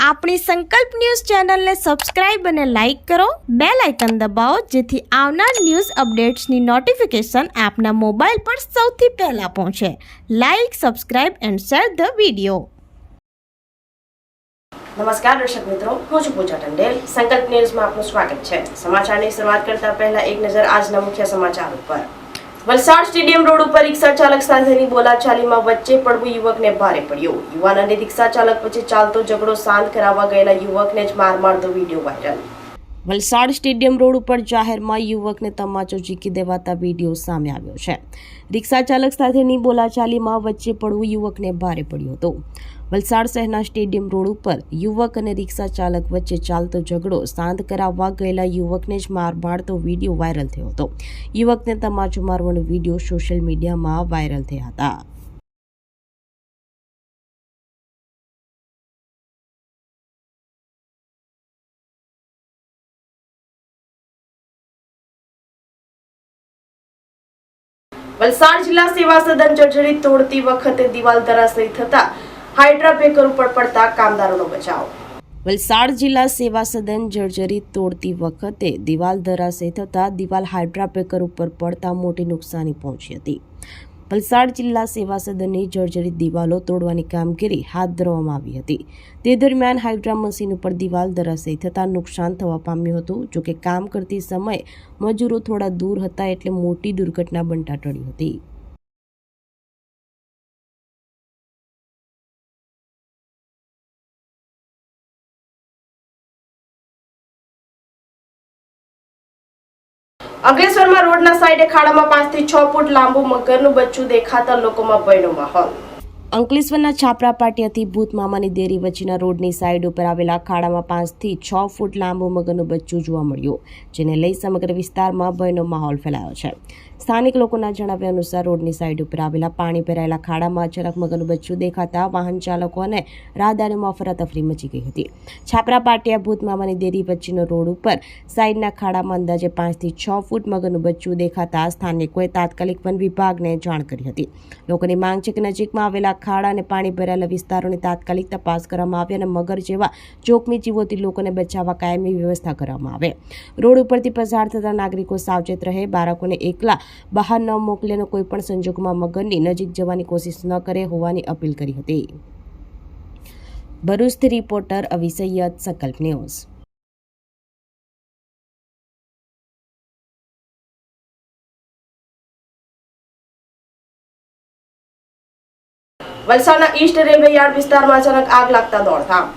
આપણી સંકલ્પ ન્યૂઝ ચેનલને સબસ્ક્રાઇબ અને લાઇક કરો, બેલ આઇકન દબાવો જેથી આવનાર ન્યૂઝ અપડેટ્સની નોટિફિકેશન આપના મોબાઈલ પર સૌથી પહેલા પહોંચે. Like, subscribe and share the video. નમસ્કાર દર્શક મિત્રો, હું છું પૂજા ટંડેલ. સંકલ્પ ન્યૂઝમાં આપનું સ્વાગત છે. સમાચારની શરૂઆત કરતા પહેલા એક નજર આજના મુખ્ય સમાચાર ઉપર. વલસાડ સ્ટેડિયમ રોડ ઉપર રિક્ષા ચાલક સાથેની બોલાચાલીમાં વચ્ચે પડવું યુવકને ભારે પડ્યો. યુવાન અને રિક્ષા ચાલક વચ્ચે ચાલતો ઝઘડો શાંત કરાવવા ગયેલા યુવકને જ માર મારતો video viral. Valsad stadium road ઉપર જાહેરમાં યુવકને તમાચો ઝીકી દેવાતા વિડીયો સામે આવ્યો છે. રિક્ષા ચાલક સાથેની બોલાચાલીમાં વચ્ચે પડવું યુવકને ભારે પડ્યો હતો. વલસાડ શહેરના સ્ટેડિયમ રોડ ઉપર યુવક અને રિક્ષા ચાલક વચ્ચે ચાલતો ઝઘડો શાંત કરાવવા ગયેલા યુવકને જ માર મારતો વિડીયો વાયરલ થયો હતો. યુવકને તમાચો મારવાનો વિડીયો સોશિયલ મીડિયામાં વાયરલ થયા હતા. વલસાડ જિલ્લા સેવા સદન જર્જરિત તોડતી વખતે દિવાલ ધરાશયી થતા હાઇડ્રા બ્રેકર ઉપર પડતા કામદારોનો બચાવ. વલસાડ જિલ્લા સેવા સદન જર્જરિત તોડતી વખતે દિવાલ ધરાશયી થતા દિવાલ હાઇડ્રા બ્રેકર ઉપર પડતા મોટી નુકસાની પહોંચી હતી. વલસાડ જિલ્લા સેવા સદનની જર્જરિત દિવાલો તોડવાની કામગીરી હાથ ધરવામાં આવી હતી. તે દરમિયાન હાઇડ્રા મશીન ઉપર દિવાલ ધરાશયી થતા નુકસાન થવા પામ્યું હતું. જોકે કામ કરતી સમયે મજૂરો થોડા દૂર હતા એટલે મોટી દુર્ઘટના બનતા ટળી હતી. અંકલેશ્વરમાં રોડના સાઈડે ખાડામાં 5 થી 6 ફૂટ લાંબુ મગરનું બચ્ચું દેખાતા લોકોમાં ભયનો માહોલ. અંકલેશ્વરના છાપરા પાટિયાથી ભૂત મામાની દેરી વચ્ચેના રોડની સાઈડ ઉપર આવેલા ખાડામાં 5 થી 6 ફૂટ લાંબુ મગરનું બચ્ચું જોવા મળ્યું, જેને લઈ સમગ્ર વિસ્તારમાં ભયનો માહોલ ફેલાયો છે. સ્થાનિક લોકોના જણાવ્યા અનુસાર રોડની સાઈડ ઉપર આવેલા પાણી ભરાયેલા ખાડામાં અચાનક મગરનું બચ્ચું દેખાતા વાહન ચાલકો અને રાહદારીઓમાં અફરાતફરી મચી ગઈ હતી. છાપરા પાટિયા ભૂત મામાની દેરી વચ્ચેનો રોડ ઉપર સાઈડના ખાડામાં અંદાજે 5 થી 6 ફૂટ મગરનું બચ્ચું દેખાતા સ્થાનિકોએ તાત્કાલિક વન વિભાગને જાણ કરી હતી. લોકોની માંગ છે કે નજીકમાં આવેલા ખાડા અને પાણી ભરાયેલા વિસ્તારોની તાત્કાલિક તપાસ કરવામાં આવે અને મગર જેવા જોખમી જીવોથી લોકોને બચાવવા કાયમી વ્યવસ્થા કરવામાં આવે. રોડ ઉપરથી પસાર થતા નાગરિકો સાવચેત રહે, બાળકોને એકલા બહાર ન મોકલે અને કોઈ પણ સંજોગોમાં મગરની નજીક જવાની કોશિશ ન કરે હોવાની અપીલ કરી હતી. ભરૂચથી રિપોર્ટર અવી સૈયદ, સંકલ્પ ન્યૂઝ. વલસાડના ઈસ્ટ રેલવે યાર્ડ વિસ્તારમાં અચાનક આગ લાગતા દોડધામ.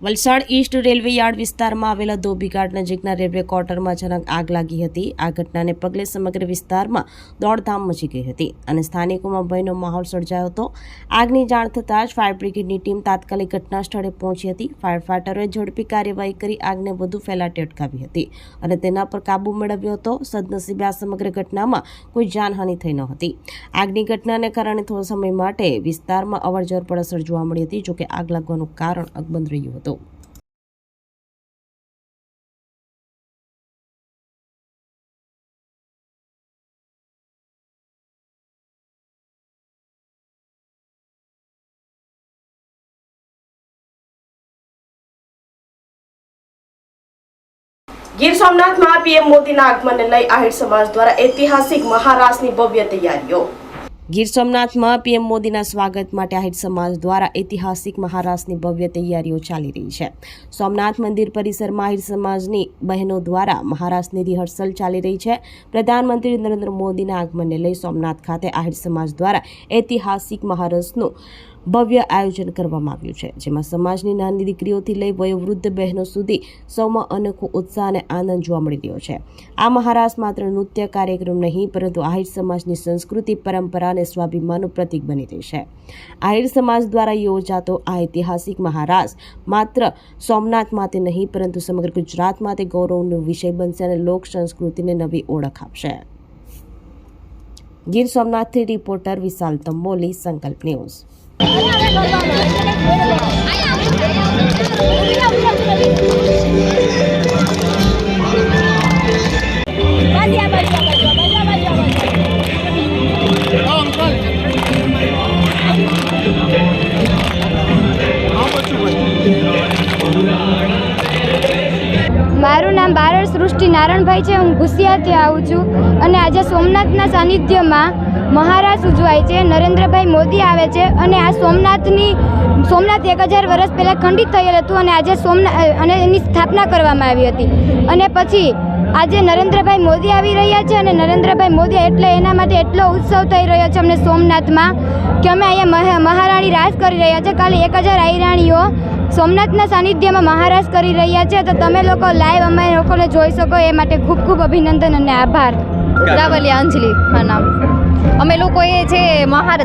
વલસાડ ઈસ્ટ રેલવે યાર્ડ વિસ્તારમાં આવેલા ધોબીઘાટ નજીકના રેલવે ક્વાર્ટરમાં અચાનક આગ લાગી હતી. આ ઘટનાને પગલે સમગ્ર વિસ્તારમાં દોડધામ મચી ગઈ હતી અને સ્થાનિકોમાં ભયનો માહોલ સર્જાયો હતો. આગની જાણ થતાં જ ફાયર બ્રિગેડની ટીમ તાત્કાલિક ઘટના સ્થળે પહોંચી હતી. ફાયર ફાઇટરોએ ઝડપી કાર્યવાહી કરી આગને વધુ ફેલાતી અટકાવી હતી અને તેના પર કાબુ મેળવ્યો હતો. સદનસીબે આ સમગ્ર ઘટનામાં કોઈ જાનહાનિ થઈ ન હતી. આગની ઘટનાને કારણે થોડો સમય માટે વિસ્તારમાં અવરજવર પર અસર જોવા મળી હતી. જોકે આગ લાગવાનું કારણ અકબંધ રહ્યું હતું. ગીર સોમનાથમાં પીએમ મોદીના આગમનને લઈ આહિર સમાજ દ્વારા ઐતિહાસિક મહારાસની ભવ્ય તૈયારીઓ. ગીર સોમનાથમાં પીએમ મોદીના સ્વાગત માટે આહિર સમાજ દ્વારા ઐતિહાસિક મહારાસની ભવ્ય તૈયારીઓ ચાલી રહી છે. સોમનાથ મંદિર પરિસરમાં આહિર સમાજની બહેનો દ્વારા મહારાસની રિહર્સલ ચાલી રહી છે. પ્રધાનમંત્રી નરેન્દ્ર મોદીના આગમનને લઈ સોમનાથ ખાતે આહિર સમાજ દ્વારા ઐતિહાસિક મહારાસનું ભવ્ય આયોજન કરવામાં આવ્યું છે, જેમાં સમાજની નાની દીકરીઓથી લઈ વયોવૃદ્ધ બહેનો સુધી સૌમાં અનોખો ઉત્સાહ અને આનંદ જોવા મળી રહ્યો છે. આ મહારાસ માત્ર નૃત્ય કાર્યક્રમ નહીં પરંતુ આહિર સમાજની સંસ્કૃતિ, પરંપરા અને સ્વાભિમાનનું પ્રતીક બની રહી છે. આહિર સમાજ દ્વારા યોજાતો આ ઐતિહાસિક મહારાસ માત્ર સોમનાથ માટે નહીં પરંતુ સમગ્ર ગુજરાત માટે ગૌરવનો વિષય બનશે અને લોક સંસ્કૃતિને નવી ઓળખ આપશે. ગીર સોમનાથથી રિપોર્ટર વિશાલ તંબોલી, સંકલ્પ news. How much you win? મારું નામ બારડ સૃષ્ટિ નારણભાઈ છે. હું ગુસિયાથી આવું છું અને આજે સોમનાથના સાનિધ્યમાં મહારાસ ઉજવાય છે. નરેન્દ્રભાઈ મોદી આવે છે અને આ સોમનાથ 1000 વર્ષ પહેલાં ખંડિત થયેલ હતું અને આજે અને એની સ્થાપના કરવામાં આવી હતી. અને પછી આજે નરેન્દ્રભાઈ મોદી આવી રહ્યા છે અને નરેન્દ્રભાઈ મોદી એટલે એના માટે એટલો ઉત્સવ થઈ રહ્યો છે અમને સોમનાથમાં કે અમે અહીંયા મહારાણી રાસ કરી રહ્યા છે. કાલે 1000 આઈરાણીઓ સોમનાથના સાનિધ્યમાં મહારાસ કરી રહ્યા છે. તો તમે લોકો લાઈવ અમે લોકોને જોઈ શકો એ માટે ખૂબ ખૂબ અભિનંદન અને આભાર. રાવલિયા અંજલિ મારું નામ. અમે લોકોએ જે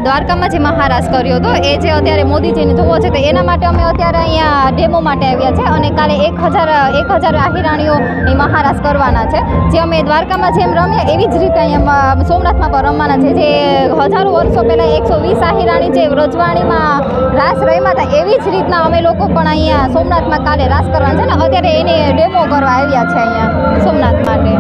દ્વારકામાં જે મહારાસ કર્યો હતો એ જે અત્યારે મોદીજીને જોવો છે તો એના માટે અમે અત્યારે અહીંયા ડેમો માટે આવ્યા છે અને કાલે 1000 આહિરાણીઓ એ મહારાસ કરવાના છે. જે અમે દ્વારકામાં જેમ રમ્યા એવી જ રીતે અહીંયા સોમનાથમાં પણ રમવાના છે. જે હજારો વર્ષો પહેલાં 120 આહિરાણી જે વ્રજવાણીમાં રાસ રમ્યા હતા એવી જ રીતના અમે લોકો પણ અહીંયા સોમનાથમાં કાલે રાસ કરવાના છે ને અત્યારે એની ડેમો કરવા આવ્યા છે અહીંયા સોમનાથ માટે.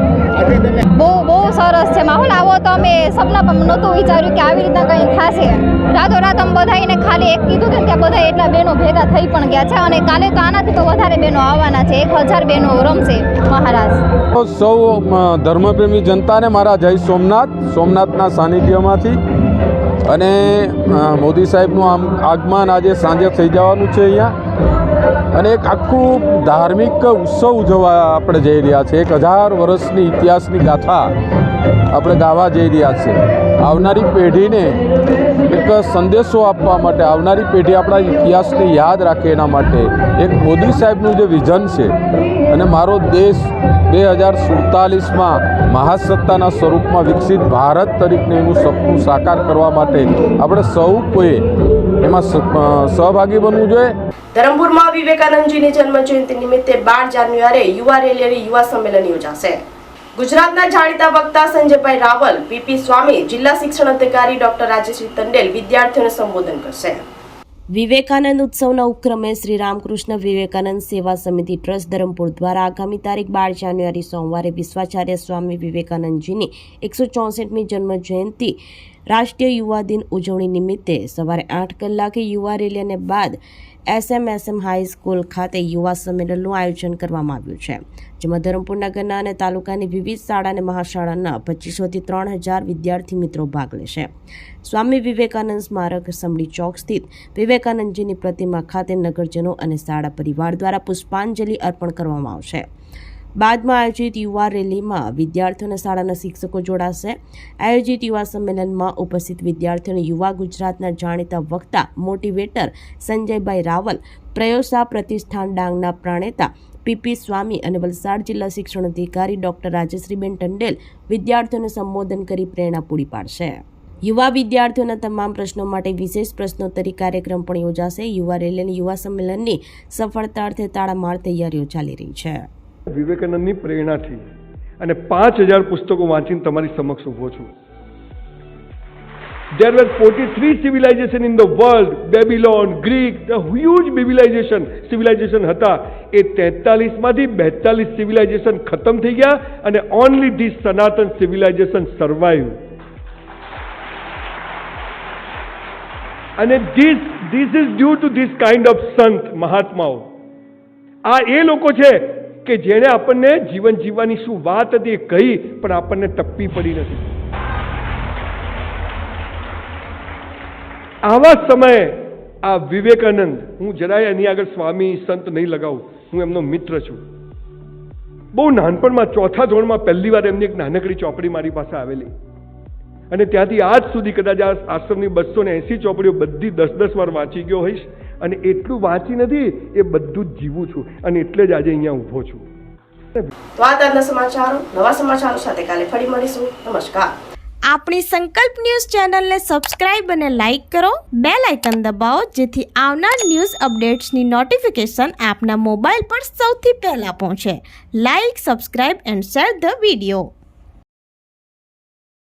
બહુ સરસ છે માહોલ. આવો તો અમે સપના પણ નહોતું વિચાર્યું કે આવી રીતના કંઈ થશે. રાતોરાત અમે બધાને ખાલી એક કીધું હતું ત્યાં બધા એટલા બહેનો ભેગા થઈ પણ ગયા છે અને કાલે તો આનાથી તો વધારે બહેનો આવવાના છે. 1000 બહેનો રમશે મહારાજ. સૌ ધર્મપ્રેમી જનતાને મારા જય સોમનાથના સાનિધ્યમાંથી અને મોદી સાહેબનું આગમન આજે સાંજે થઈ જવાનું છે અહીંયા અને એક આખું ધાર્મિક ઉત્સવ ઉજવવા આપણે જઈ રહ્યા છે. 1000 વર્ષની ઇતિહાસની ગાથા આપણે ગાવા જઈ રહ્યા છે. આવનારી પેઢીને એક સંદેશો આપવા માટે, આવનારી પેઢી આપણા ઇતિહાસને યાદ રાખે એના માટે એક મોદી સાહેબનું જે વિઝન છે અને મારો દેશ 2047માં મહાસત્તાના સ્વરૂપમાં વિકસિત ભારત તરીકે એનું સપનું સાકાર કરવા માટે આપણે સૌ કોઈ એમાં સહભાગી બનવું જોઈએ. ધરમપુરમાં વિવેકાનંદજીની જન્મજયંતિ નિમિત્તે 12 જાન્યુઆરીએ યુવા રેલી અને યુવા સંમેલન યોજાશે. ગુજરાતના જાણીતા વક્તા સંજયભાઈ રાવલ, પીપી સ્વામી, જિલ્લા શિક્ષણ અધિકારી ડોક્ટર રાજેશ્રી ટંડેલ વિદ્યાર્થીઓને સંબોધન કરશે. વિવેકાનંદ ઉત્સવના ઉપક્રમે શ્રી રામકૃષ્ણ વિવેકાનંદ સેવા સમિતિ ટ્રસ્ટ ધરમપુર દ્વારા આગામી તારીખ 12 જાન્યુઆરી સોમવારે વિશ્વાચાર્ય સ્વામી વિવેકાનંદજીની 164મી જન્મ જયંતિ રાષ્ટ્રીય યુવા દિન ઉજવણી નિમિત્તે સવારે 8 કલાકે યુવા રેલી અને બાદ SMSM હાઈસ્કૂલ ખાતે યુવા સંમેલનનું આયોજન કરવામાં આવ્યું છે. જેમાં ધરમપુર નગરના અને તાલુકાની વિવિધ શાળા અને મહાશાળાના 2500થી 3000 વિદ્યાર્થી મિત્રો ભાગ લેશે. સ્વામી વિવેકાનંદ સ્મારક સમડી ચોક સ્થિત વિવેકાનંદજીની પ્રતિમા ખાતે નગરજનો અને શાળા પરિવાર દ્વારા પુષ્પાંજલિ અર્પણ કરવામાં આવશે. બાદમાં આયોજિત યુવા રેલીમાં વિદ્યાર્થીઓ અને શાળાના શિક્ષકો જોડાશે. આયોજિત યુવા સંમેલનમાં ઉપસ્થિત વિદ્યાર્થીઓને યુવા ગુજરાતના જાણીતા વક્તા મોટિવેટર સંજયભાઈ રાવલ, પ્રયોસા પ્રતિષ્ઠાન ડાંગના પ્રણેતા પીપી સ્વામી અને વલસાડ જિલ્લા શિક્ષણ અધિકારી ડોક્ટર રાજેશ્રીબેન ટંડેલ વિદ્યાર્થીઓને સંબોધન કરી પ્રેરણા પૂરી પાડશે. યુવા વિદ્યાર્થીઓના તમામ પ્રશ્નો માટે વિશેષ પ્રશ્નોત્તરી કાર્યક્રમ પણ યોજાશે. યુવા રેલી અને યુવા સંમેલનની સફળતાર્થે તાળામાર તૈયારીઓ ચાલી રહી છે. વિવેકાનંદની પ્રેરણાથી અને 5000 પુસ્તકો વાંચીને તમારી સમક્ષ ઊભો છું. There were 43 civilizations in the world. Babylon, Greek, the huge civilization હતા. એ 43 માંથી 42 civilization ખતમ થઈ ગયા અને only this Sanatan civilization survived. અને this is due to this kind of સંત મહાત્માઓ. આ એ લોકો છે કે જેણે આપણને જીવન જીવવાની શું વાત હતી એ કહી પણ આપણને ટપ્પી પડી નથી. આવા સમયે આ વિવેકાનંદ, હું જરાય એની આગળ સ્વામી સંત નહીં લગાવું, હું એમનો મિત્ર છું. બહુ નાનપણમાં 4થા ધોરણમાં પહેલી વાર એમની એક નાનકડી ચોપડી મારી પાસે આવેલી અને ત્યાંથી આજ સુધી કદાચ આ આશ્રમની 280 ચોપડીઓ બધી 10-10 વાર વાંચી ગયો હોઈશ અને એટલું વાંચી નથી, એ બધું જ જીવું છું અને એટલે જ આજે અહીંયા ઊભો છું. તો આ તાજના સમાચારો, નવા સમાચારો સાથે કાલે ફરી મળીશું. નમસ્કાર. આપણી સંકલ્પ ન્યૂઝ ચેનલને સબસ્ક્રાઇબ અને લાઇક કરો, બેલ આઇકન દબાવો જેથી આવનાર ન્યૂઝ અપડેટ્સની નોટિફિકેશન આપના મોબાઈલ પર સૌથી પહેલા પહોંચે. Like, subscribe and share the video.